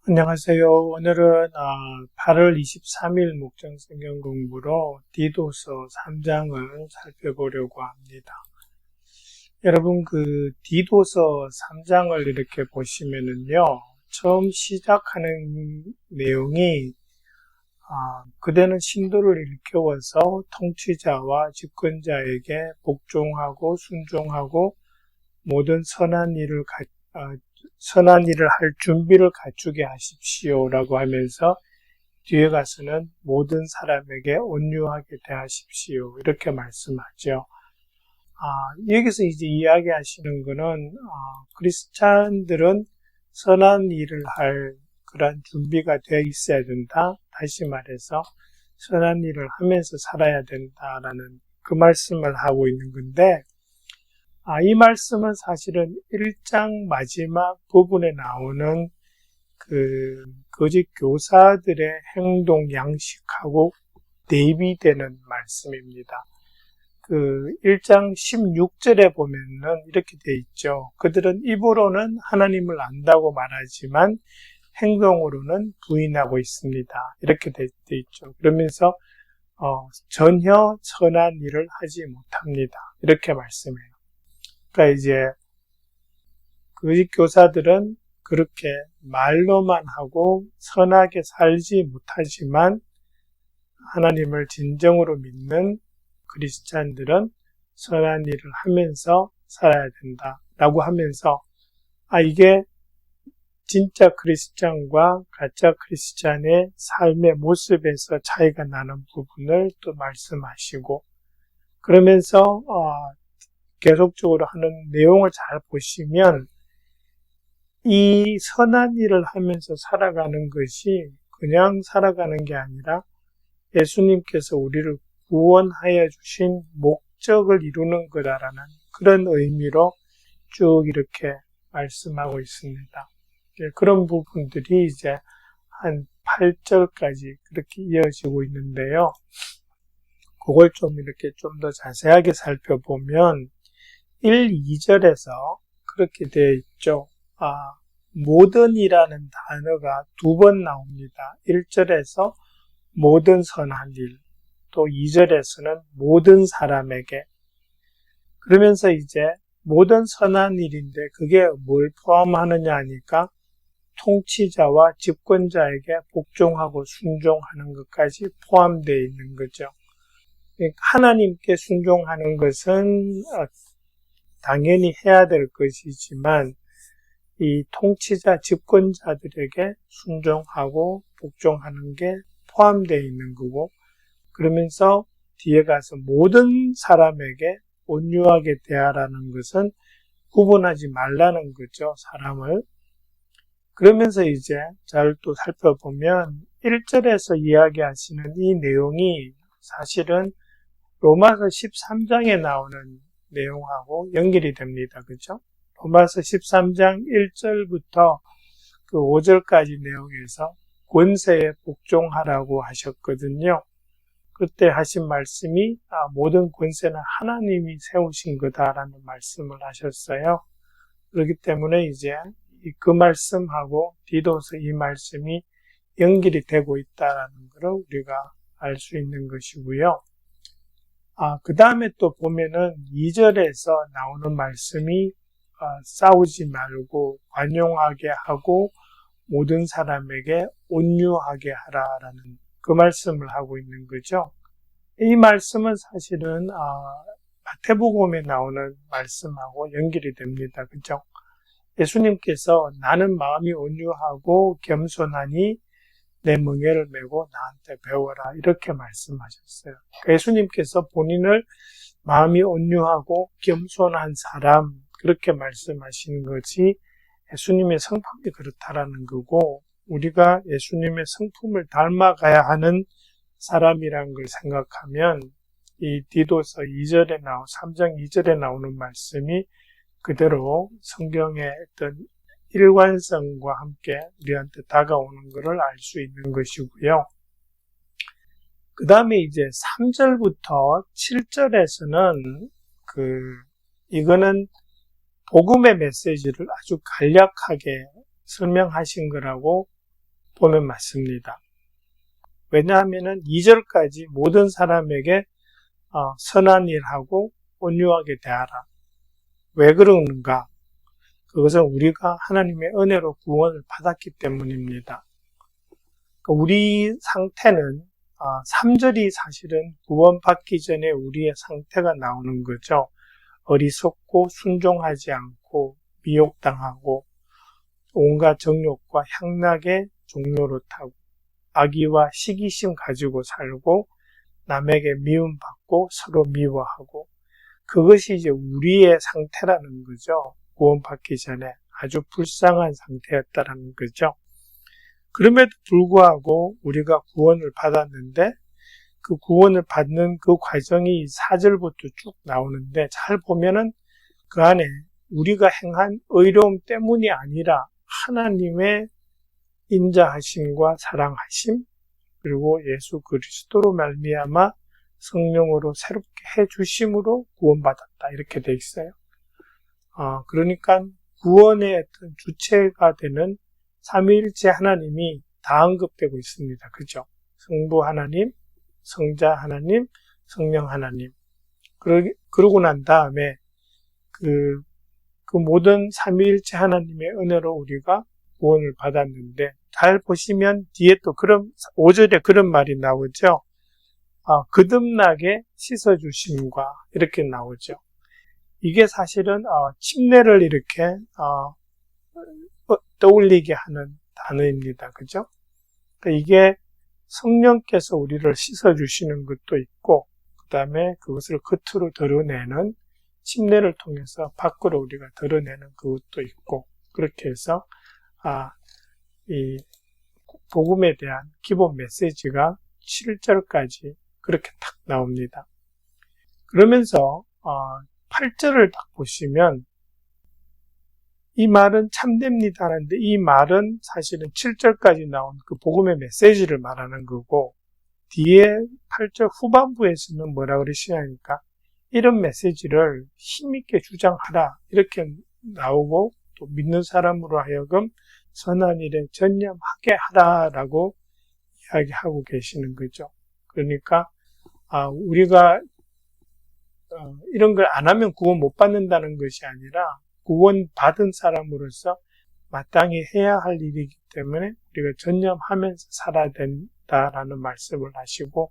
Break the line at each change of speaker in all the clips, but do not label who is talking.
안녕하세요. 오늘은 8월 23일 목장 성경 공부로 디도서 3장을 살펴보려고 합니다. 여러분, 디도서 3장을 이렇게 보시면은요, 처음 시작하는 내용이 그대는 신도를 일깨워서 통치자와 집권자에게 복종하고 순종하고 모든 선한 일을 할 준비를 갖추게 하십시오라고 하면서 뒤에 가서는 모든 사람에게 온유하게 대하십시오 이렇게 말씀하죠. 여기서 이제 이야기하시는 거는 크리스찬들은 선한 일을 할 그런 준비가 되어 있어야 된다. 다시 말해서 선한 일을 하면서 살아야 된다라는 그 말씀을 하고 있는 건데, 이 말씀은 사실은 1장 마지막 부분에 나오는 거짓 교사들의 행동 양식하고 대비되는 말씀입니다. 1장 16절에 보면은 이렇게 돼 있죠. 그들은 입으로는 하나님을 안다고 말하지만 행동으로는 부인하고 있습니다. 이렇게 돼 있죠. 그러면서 전혀 선한 일을 하지 못합니다. 이렇게 말씀해요. 그러니까 이제 거짓 교사들은 그렇게 말로만 하고 선하게 살지 못하지만 하나님을 진정으로 믿는 크리스찬들은 선한 일을 하면서 살아야 된다라고 하면서 이게 진짜 크리스찬과 가짜 크리스찬의 삶의 모습에서 차이가 나는 부분을 또 말씀하시고, 그러면서 계속적으로 하는 내용을 잘 보시면 이 선한 일을 하면서 살아가는 것이 그냥 살아가는 게 아니라 예수님께서 우리를 구원하여 주신 목적을 이루는 거다라는 그런 의미로 쭉 이렇게 말씀하고 있습니다. 그런 부분들이 이제 한 8절까지 그렇게 이어지고 있는데요. 그걸 좀 이렇게 좀 더 자세하게 살펴보면 1, 2절에서 그렇게 되어 있죠. 모든이라는 단어가 2번 나옵니다. 1절에서 모든 선한 일, 또 2절에서는 모든 사람에게. 그러면서 이제 모든 선한 일인데 그게 뭘 포함하느냐 하니까 통치자와 집권자에게 복종하고 순종하는 것까지 포함되어 있는 거죠. 하나님께 순종하는 것은 당연히 해야 될 것이지만 이 통치자, 집권자들에게 순종하고 복종하는 게 포함되어 있는 거고, 그러면서 뒤에 가서 모든 사람에게 온유하게 대하라는 것은 구분하지 말라는 거죠, 사람을. 그러면서 이제 잘 또 살펴보면 1절에서 이야기하시는 이 내용이 사실은 로마서 13장에 나오는 내용하고 연결이 됩니다. 그죠? 로마서 13장 1절부터 5절까지 내용에서 권세에 복종하라고 하셨거든요. 그때 하신 말씀이 모든 권세는 하나님이 세우신 거다라는 말씀을 하셨어요. 그렇기 때문에 이제 그 말씀하고 디도서 이 말씀이 연결이 되고 있다라는 것을 우리가 알 수 있는 것이고요. 그 다음에 또 보면은 2절에서 나오는 말씀이 싸우지 말고 관용하게 하고 모든 사람에게 온유하게 하라라는 그 말씀을 하고 있는 거죠. 이 말씀은 사실은 마태복음에 나오는 말씀하고 연결이 됩니다. 그죠? 예수님께서 나는 마음이 온유하고 겸손하니 내 멍에를 메고 나한테 배워라 이렇게 말씀하셨어요. 예수님께서 본인을 마음이 온유하고 겸손한 사람 그렇게 말씀하시는 것이 예수님의 성품이 그렇다라는 거고, 우리가 예수님의 성품을 닮아가야 하는 사람이라는 걸 생각하면 이 디도서 2절에 3장 2절에 나오는 말씀이 그대로 성경의 어떤 일관성과 함께 우리한테 다가오는 것을 알 수 있는 것이고요. 그 다음에 이제 3절부터 7절에서는 이거는 복음의 메시지를 아주 간략하게 설명하신 거라고 보면 맞습니다. 왜냐하면은 2절까지 모든 사람에게 선한 일하고 온유하게 대하라. 왜 그러는가? 그것은 우리가 하나님의 은혜로 구원을 받았기 때문입니다. 우리 상태는 3절이 사실은 구원받기 전에 우리의 상태가 나오는 거죠. 어리석고 순종하지 않고 미혹당하고 온갖 정욕과 향락의 종로로 타고 악의와 시기심 가지고 살고 남에게 미움받고 서로 미워하고 그것이 이제 우리의 상태라는 거죠. 구원받기 전에 아주 불쌍한 상태였다라는 거죠. 그럼에도 불구하고 우리가 구원을 받았는데 그 구원을 받는 그 과정이 4절부터 쭉 나오는데 잘 보면은 그 안에 우리가 행한 의로움 때문이 아니라 하나님의 인자하심과 사랑하심 그리고 예수 그리스도로 말미암아 성령으로 새롭게 해주심으로 구원받았다 이렇게 돼 있어요. 그러니까 구원의 어떤 주체가 되는 삼위일체 하나님이 다 언급되고 있습니다. 그죠? 성부 하나님, 성자 하나님, 성령 하나님. 그러고 난 다음에 그 모든 삼위일체 하나님의 은혜로 우리가 구원을 받았는데 잘 보시면 뒤에 또 5절에 그런 말이 나오죠. 거듭나게 씻어주심과 이렇게 나오죠. 이게 사실은 침례를 이렇게 떠올리게 하는 단어입니다. 그죠? 그러니까 이게 성령께서 우리를 씻어주시는 것도 있고 그 다음에 그것을 겉으로 드러내는 침례를 통해서 밖으로 우리가 드러내는 그것도 있고 그렇게 해서 이 복음에 대한 기본 메시지가 7절까지 그렇게 딱 나옵니다. 그러면서 8절을 딱 보시면 이 말은 참됩니다 하는데 이 말은 사실은 7절까지 나온 그 복음의 메시지를 말하는 거고 뒤에 8절 후반부에서는 뭐라 그러시냐니까 이런 메시지를 힘있게 주장하라 이렇게 나오고 또 믿는 사람으로 하여금 선한 일에 전념하게 하라라고 이야기하고 계시는 거죠. 그러니까 우리가 이런 걸 안 하면 구원 못 받는다는 것이 아니라 구원 받은 사람으로서 마땅히 해야 할 일이기 때문에 우리가 전념하면서 살아야 된다라는 말씀을 하시고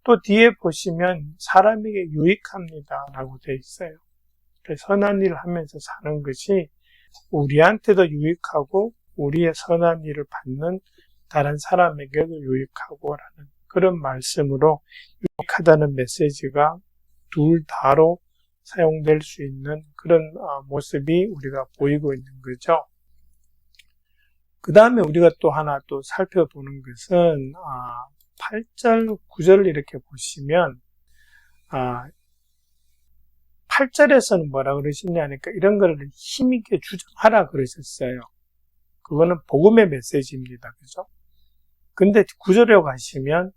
또 뒤에 보시면 사람에게 유익합니다라고 되어 있어요. 선한 일을 하면서 사는 것이 우리한테도 유익하고 우리의 선한 일을 받는 다른 사람에게도 유익하고라는 그런 말씀으로 유익하다는 메시지가 둘 다로 사용될 수 있는 그런 모습이 우리가 보이고 있는 거죠. 그 다음에 우리가 또 하나 또 살펴보는 것은 8절, 9절을 이렇게 보시면 8절에서는 뭐라 그러시냐니까 이런 걸 힘있게 주장하라 그러셨어요. 그거는 복음의 메시지입니다. 그죠? 근데 9절에 가시면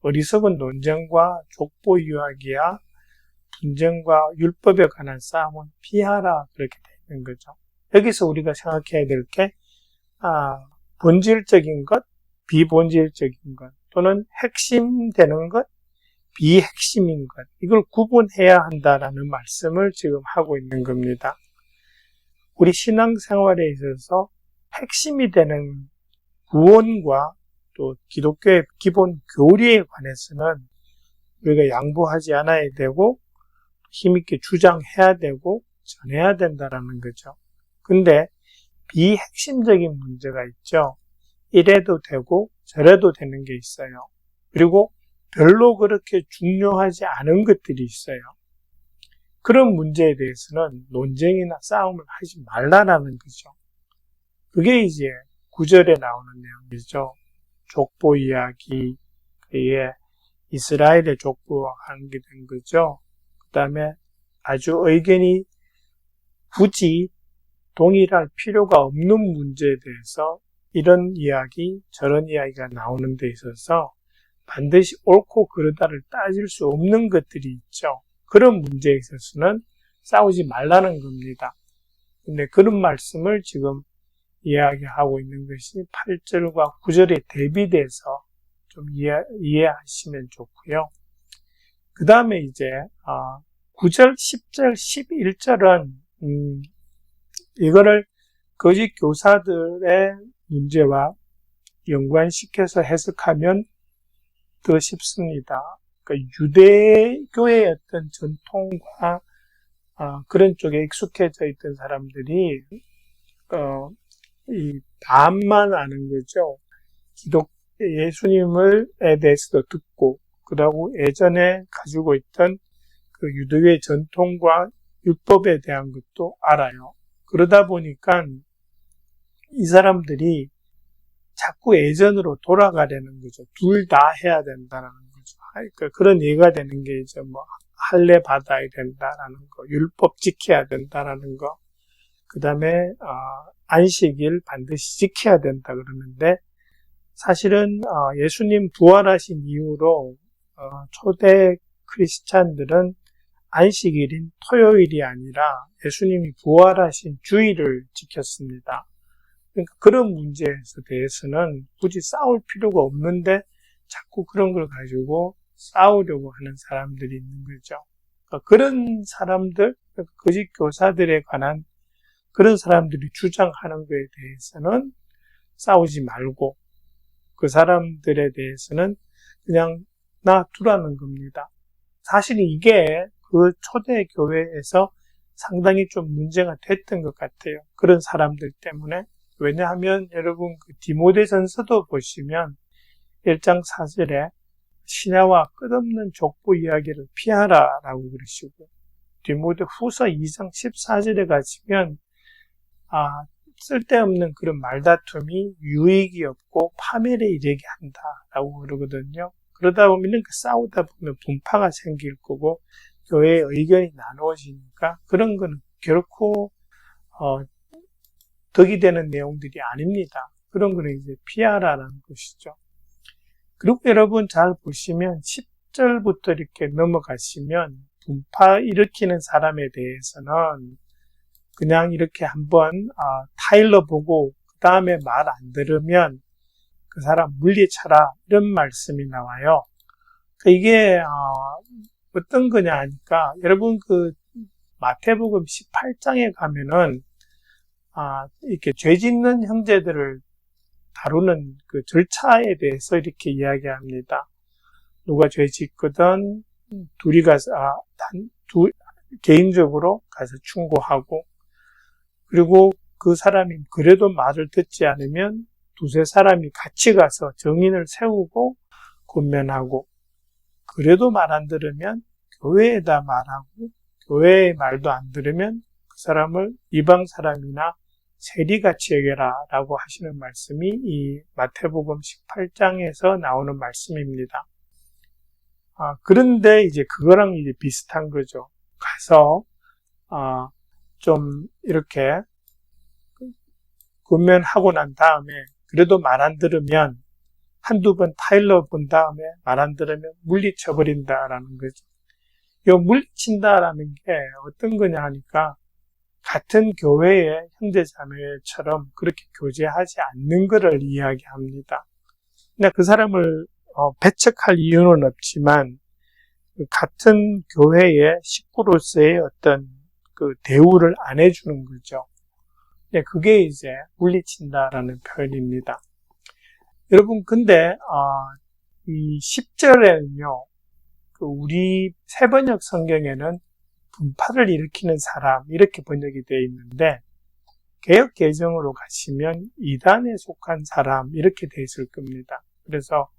어리석은 논쟁과 족보 이야기야 분쟁과 율법에 관한 싸움은 피하라 그렇게 되어 있는 거죠. 여기서 우리가 생각해야 될 게 본질적인 것, 비본질적인 것 또는 핵심되는 것, 비핵심인 것 이걸 구분해야 한다라는 말씀을 지금 하고 있는 겁니다. 우리 신앙생활에 있어서 핵심이 되는 구원과 또 기독교의 기본 교리에 관해서는 우리가 양보하지 않아야 되고 힘있게 주장해야 되고 전해야 된다라는 거죠. 근데 비핵심적인 문제가 있죠. 이래도 되고 저래도 되는 게 있어요. 그리고 별로 그렇게 중요하지 않은 것들이 있어요. 그런 문제에 대해서는 논쟁이나 싸움을 하지 말라라는 거죠. 그게 이제 9절에 나오는 내용이죠. 족보 이야기, 그의 이스라엘의 족보와 관계된 거죠. 그 다음에 아주 의견이 굳이 동일할 필요가 없는 문제에 대해서 이런 이야기, 저런 이야기가 나오는 데 있어서 반드시 옳고 그르다를 따질 수 없는 것들이 있죠. 그런 문제에 있어서는 싸우지 말라는 겁니다. 근데 그런 말씀을 지금 이야기하고 있는 것이 8절과 9절에 대비돼서 좀 이해하시면 좋고요. 그 다음에 이제 9절, 10절, 11절은 이거를 거짓 교사들의 문제와 연관시켜서 해석하면 더 쉽습니다. 그러니까 유대교의 어떤 전통과 그런 쪽에 익숙해져 있던 사람들이 이 반만 아는 거죠. 예수님에 대해서도 듣고, 그러고 예전에 가지고 있던 그 유대교의 전통과 율법에 대한 것도 알아요. 그러다 보니까 이 사람들이 자꾸 예전으로 돌아가려는 거죠. 둘 다 해야 된다는 거죠. 그러니까 그런 예가 되는 게 이제 뭐 할례 받아야 된다라는 거, 율법 지켜야 된다라는 거, 그 다음에 안식일 반드시 지켜야 된다 그러는데, 사실은 예수님 부활하신 이후로 초대 크리스찬들은 안식일인 토요일이 아니라 예수님이 부활하신 주일을 지켰습니다. 그러니까 그런 문제에 대해서는 굳이 싸울 필요가 없는데 자꾸 그런 걸 가지고 싸우려고 하는 사람들이 있는 거죠. 그러니까 그런 사람들, 거짓 교사들에 관한 그런 사람들이 주장하는 것에 대해서는 싸우지 말고 그 사람들에 대해서는 그냥 놔두라는 겁니다. 사실 이게 그 초대 교회에서 상당히 좀 문제가 됐던 것 같아요. 그런 사람들 때문에. 왜냐하면 여러분 그 디모데전서도 보시면 1장 4절에 신하와 끝없는 족보 이야기를 피하라라고 그러시고, 디모데 후서 2장 14절에 가시면 쓸데없는 그런 말다툼이 유익이 없고 파멸에 이르게 한다라고 그러거든요. 그러다 보면 싸우다 보면 분파가 생길 거고 교회의 의견이 나누어지니까 그런 거는 결코 덕이 되는 내용들이 아닙니다. 그런 거는 이제 피하라는 것이죠. 그리고 여러분 잘 보시면 10절부터 이렇게 넘어가시면 분파 일으키는 사람에 대해서는 그냥 이렇게 한번 타일러 보고 그 다음에 말 안 들으면 그 사람 물리쳐라 이런 말씀이 나와요. 이게 어떤 거냐 하니까 여러분 그 마태복음 18장에 가면은 이렇게 죄 짓는 형제들을 다루는 그 절차에 대해서 이렇게 이야기합니다. 누가 죄 짓거든 둘이 가서 개인적으로 가서 충고하고, 그리고 그 사람이 그래도 말을 듣지 않으면 두세 사람이 같이 가서 정인을 세우고 권면하고, 그래도 말 안 들으면 교회에다 말하고, 교회의 말도 안 들으면 그 사람을 이방 사람이나 세리같이 여겨라 라고 하시는 말씀이 이 마태복음 18장에서 나오는 말씀입니다. 그런데 이제 그거랑 이제 비슷한 거죠. 가서 좀 이렇게 권면하고 난 다음에 그래도 말 안 들으면 한두 번 타일러 본 다음에 말 안 들으면 물리쳐버린다라는 거죠. 이 물리친다라는 게 어떤 거냐 하니까 같은 교회의 형제자매처럼 그렇게 교제하지 않는 것을 이야기합니다. 근데 그 사람을 배척할 이유는 없지만 같은 교회의 식구로서의 어떤 그 대우를 안 해주는 거죠. 그게 이제 물리친다라는 표현입니다. 여러분, 근데 이 10절에는요, 우리 새번역 성경에는 분파를 일으키는 사람 이렇게 번역이 되어 있는데, 개역 개정으로 가시면 이단에 속한 사람 이렇게 되어 있을 겁니다. 그래서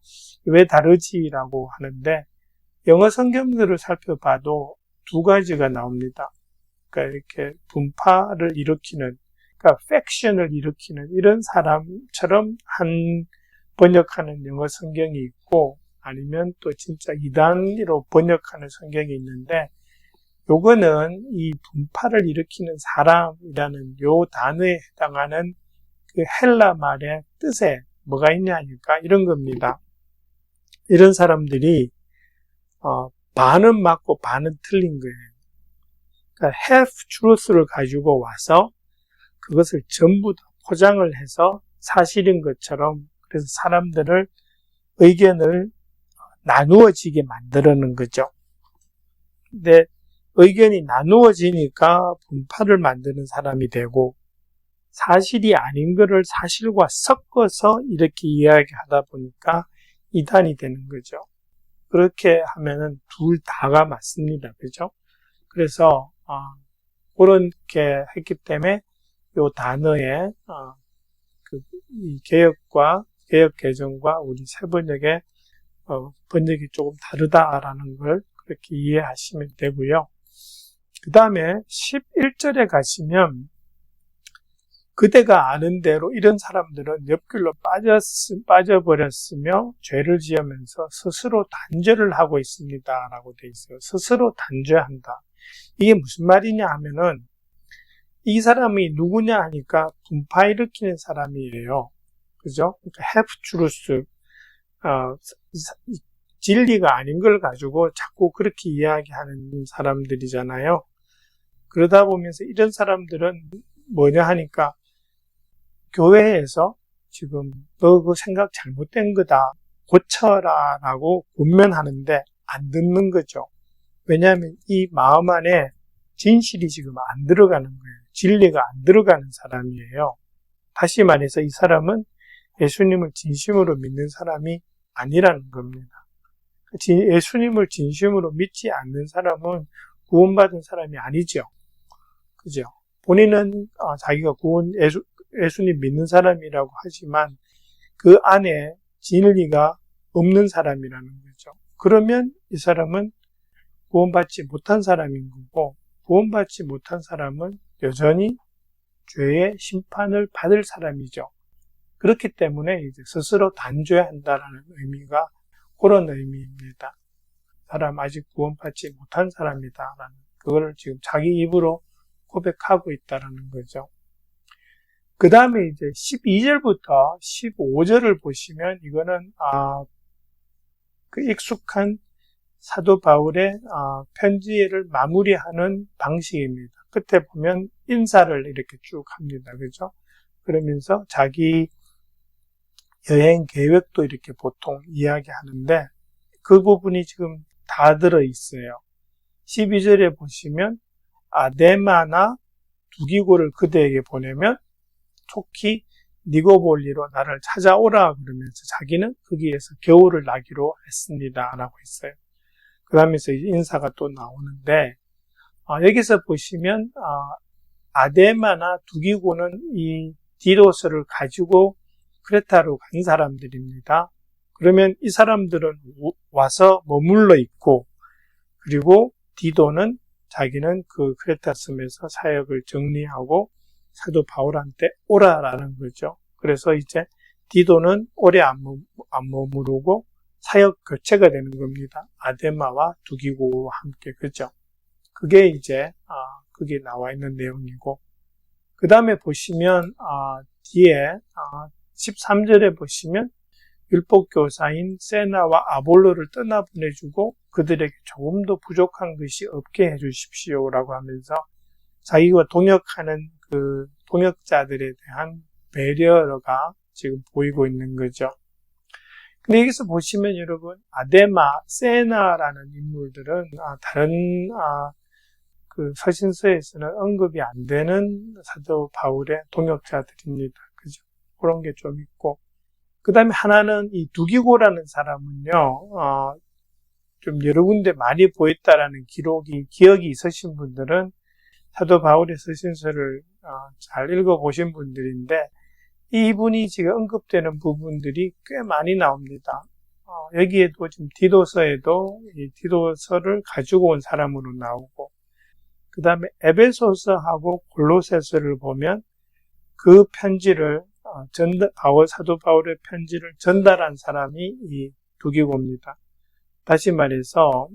왜 다르지라고 하는데, 영어 성경들을 살펴봐도 두 가지가 나옵니다. 그러니까 이렇게 분파를 일으키는, 그러니까 팩션을 일으키는 이런 사람처럼 번역하는 영어 성경이 있고, 아니면 또 진짜 이단으로 번역하는 성경이 있는데, 요거는 이 분파를 일으키는 사람이라는 요 단어에 해당하는 그 헬라 말의 뜻에 뭐가 있냐 하니까 이런 겁니다. 이런 사람들이 반은 맞고 반은 틀린 거예요. 그러니까 half truth를 가지고 와서 그것을 전부 다 포장을 해서 사실인 것처럼 그래서 사람들을 의견을 나누어지게 만드는 거죠. 근데 의견이 나누어지니까 분파를 만드는 사람이 되고 사실이 아닌 것을 사실과 섞어서 이렇게 이야기하다 보니까 이단이 되는 거죠. 그렇게 하면은 둘 다가 맞습니다. 그죠? 그래서 그렇게 했기 때문에 요 단어의 이 개혁 개정과 우리 새 번역의 번역이 조금 다르다라는 걸 그렇게 이해하시면 되고요. 그 다음에 11절에 가시면 그대가 아는 대로 이런 사람들은 옆길로 빠져버렸으며 죄를 지으면서 스스로 단죄를 하고 있습니다. 라고 돼 있어요. 스스로 단죄한다. 이게 무슨 말이냐 하면은 이 사람이 누구냐 하니까 분파 일으키는 사람이에요. 그죠? 그러니까 half truth, 진리가 아닌 걸 가지고 자꾸 그렇게 이야기하는 사람들이잖아요. 그러다 보면서 이런 사람들은 뭐냐 하니까 교회에서 지금 너 그 생각 잘못된 거다 고쳐라 라고 권면하는데 안 듣는 거죠. 왜냐하면 이 마음 안에 진실이 지금 안 들어가는 거예요. 진리가 안 들어가는 사람이에요. 다시 말해서 이 사람은 예수님을 진심으로 믿는 사람이 아니라는 겁니다. 예수님을 진심으로 믿지 않는 사람은 구원받은 사람이 아니죠. 그죠? 본인은 자기가 예수님 믿는 사람이라고 하지만 그 안에 진리가 없는 사람이라는 거죠. 그러면 이 사람은 구원받지 못한 사람인 거고, 구원받지 못한 사람은 여전히 죄의 심판을 받을 사람이죠. 그렇기 때문에 이제 스스로 단죄한다라는 의미가 그런 의미입니다. 사람 아직 구원받지 못한 사람이다라는 그걸 지금 자기 입으로 고백하고 있다라는 거죠. 그 다음에 이제 12절부터 15절을 보시면 이거는 그 익숙한 사도 바울의 편지를 마무리하는 방식입니다. 끝에 보면 인사를 이렇게 쭉 합니다. 그죠? 그러면서 자기 여행 계획도 이렇게 보통 이야기하는데 그 부분이 지금 다 들어있어요. 12절에 보시면 아데마나 두기고를 그대에게 보내면 촉히 니고볼리로 나를 찾아오라 그러면서 자기는 거기에서 겨울을 나기로 했습니다. 라고 했어요. 그 다음에서 인사가 또 나오는데 여기서 보시면 아데마나 두기고는 이 디도스를 가지고 크레타로 간 사람들입니다. 그러면 이 사람들은 와서 머물러 있고 그리고 디도는 자기는 그 크레타 섬에서 사역을 정리하고 사도 바울한테 오라라는 거죠. 그래서 이제 디도는 오래 안 머무르고 사역 교체가 되는 겁니다. 아데마와 두기고와 함께. 그죠? 그게 이제 그게 나와 있는 내용이고 그 다음에 보시면 뒤에 13절에 보시면 율법교사인 세나와 아볼로를 떠나보내주고 그들에게 조금도 부족한 것이 없게 해주십시오라고 하면서 자기가 동역하는 그 동역자들에 대한 배려가 지금 보이고 있는 거죠. 근데 여기서 보시면 여러분 아데마, 세나라는 인물들은 다른 그 서신서에서는 언급이 안 되는 사도 바울의 동역자들입니다. 그죠? 그런 게 좀 있고 그 다음에 하나는 이 두기고라는 사람은요 좀 여러 군데 많이 보였다라는 기억이 있으신 분들은 사도 바울의 서신서를 잘 읽어보신 분들인데 이분이 지금 언급되는 부분들이 꽤 많이 나옵니다. 여기에도 지금 디도서에도 이 디도서를 가지고 온 사람으로 나오고 그 다음에 에베소서하고 골로새서를 보면 그 편지를 사도 바울의 편지를 전달한 사람이 이 두기고입니다. 다시 말해서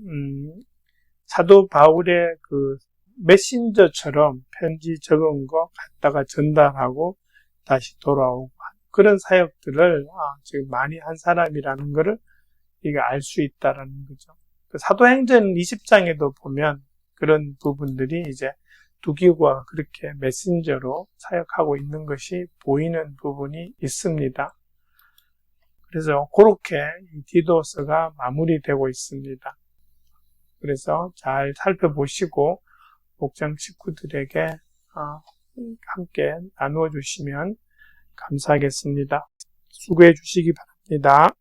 사도 바울의 그 메신저처럼 편지 적은 거 갖다가 전달하고 다시 돌아오고 그런 사역들을 지금 많이 한 사람이라는 것을 이게 알 수 있다라는 거죠. 그 사도행전 20장에도 보면 그런 부분들이 이제 두 기구가 그렇게 메신저로 사역하고 있는 것이 보이는 부분이 있습니다. 그래서 그렇게 이 디도서가 마무리되고 있습니다. 그래서 잘 살펴보시고 목장 식구들에게 함께 나누어 주시면 감사하겠습니다. 수고해 주시기 바랍니다.